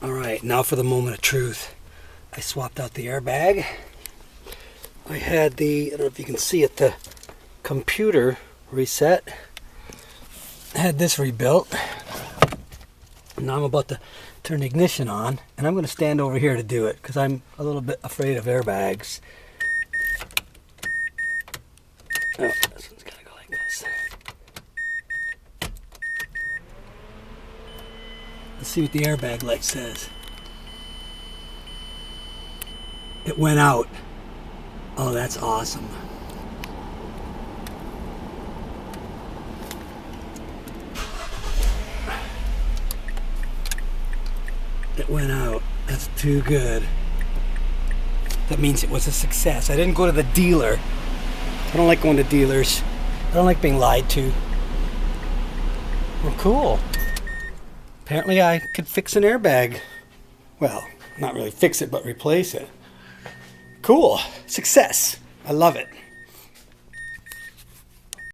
Alright, now for the moment of truth. I swapped out the airbag. I had the, I don't know if you can see it, the computer reset. I had this rebuilt. Now I'm about to turn the ignition on, and I'm going to stand over here to do it because I'm a little bit afraid of airbags. Oh, this one's got to go like this. Let's see what the airbag light says. It went out. Oh, that's awesome. It went out. That's too good. That means it was a success. I didn't go to the dealer. I don't like going to dealers. I don't like being lied to. Well, cool. Apparently I could fix an airbag. Well, not really fix it, but replace it. Cool. Success. I love it.